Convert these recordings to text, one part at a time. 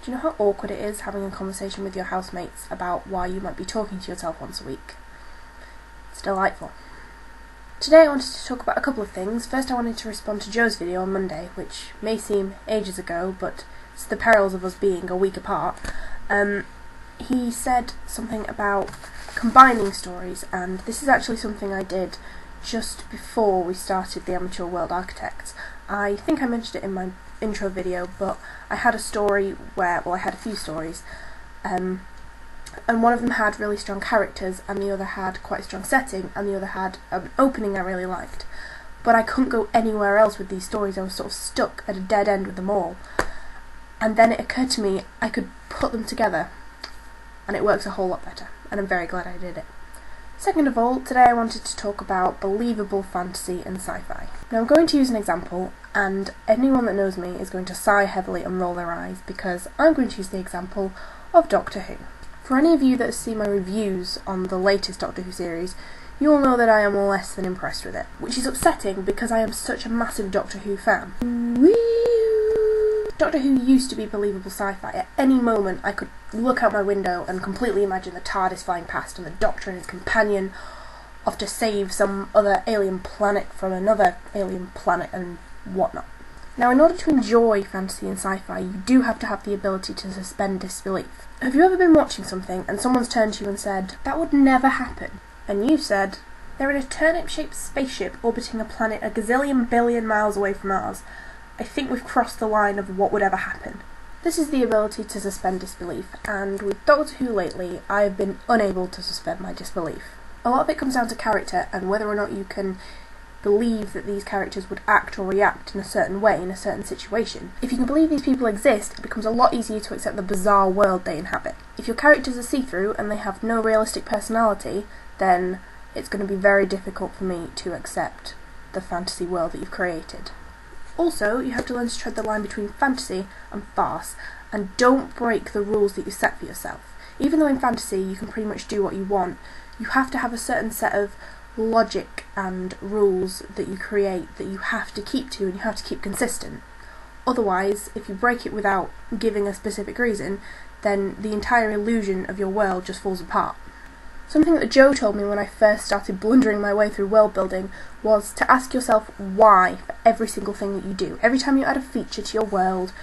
Do you know how awkward it is having a conversation with your housemates about why you might be talking to yourself once a week? It's delightful. Today I wanted to talk about a couple of things. First, I wanted to respond to Joe's video on Monday, which may seem ages ago, but it's the perils of us being a week apart. He said something about combining stories, and this is actually something I did just before we started the Amateur World Architects. I think I mentioned it in my intro video, but I had a story where, well, I had a few stories, and one of them had really strong characters, and the other had quite a strong setting, and the other had an opening I really liked. But I couldn't go anywhere else with these stories. I was sort of stuck at a dead end with them all. And then it occurred to me I could put them together, and it works a whole lot better, and I'm very glad I did it. Second of all, today I wanted to talk about believable fantasy and sci-fi. Now I'm going to use an example, and anyone that knows me is going to sigh heavily and roll their eyes, because I'm going to use the example of Doctor Who. For any of you that have seen my reviews on the latest Doctor Who series, you will know that I am less than impressed with it, which is upsetting because I am such a massive Doctor Who fan. Doctor Who used to be believable sci-fi. At any moment I could look out my window and completely imagine the TARDIS flying past and the Doctor and his companion off to save some other alien planet from another alien planet and whatnot. Now, in order to enjoy fantasy and sci-fi, you do have to have the ability to suspend disbelief. Have you ever been watching something and someone's turned to you and said, "That would never happen," and you said, "They're in a turnip-shaped spaceship orbiting a planet a gazillion billion miles away from ours. I think we've crossed the line of what would ever happen." This is the ability to suspend disbelief, and with Doctor Who lately, I have been unable to suspend my disbelief. A lot of it comes down to character and whether or not you can believe that these characters would act or react in a certain way in a certain situation. If you can believe these people exist, it becomes a lot easier to accept the bizarre world they inhabit. If your characters are see-through and they have no realistic personality, then it's going to be very difficult for me to accept the fantasy world that you've created. Also, you have to learn to tread the line between fantasy and farce, and don't break the rules that you set for yourself. Even though in fantasy you can pretty much do what you want, you have to have a certain set of logic and rules that you create that you have to keep to, and you have to keep consistent. Otherwise, if you break it without giving a specific reason, then the entire illusion of your world just falls apart. Something that Joe told me when I first started blundering my way through world building was to ask yourself why for every single thing that you do. Every time you add a feature to your world,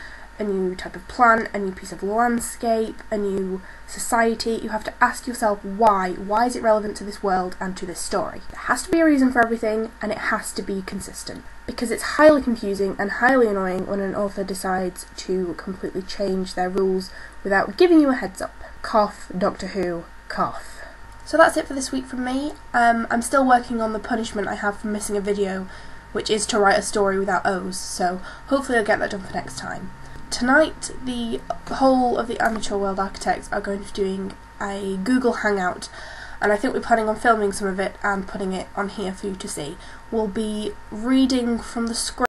a new type of plant, a new piece of landscape, a new society, you have to ask yourself why. Why is it relevant to this world and to this story? There has to be a reason for everything, and it has to be consistent. Because it's highly confusing and highly annoying when an author decides to completely change their rules without giving you a heads up. Cough, Doctor Who, cough. So that's it for this week from me. I'm still working on the punishment I have for missing a video, which is to write a story without O's, so hopefully I'll get that done for next time. Tonight, the whole of the Amateur World Architects are going to be doing a Google Hangout, and I think we're planning on filming some of it and putting it on here for you to see. We'll be reading from the script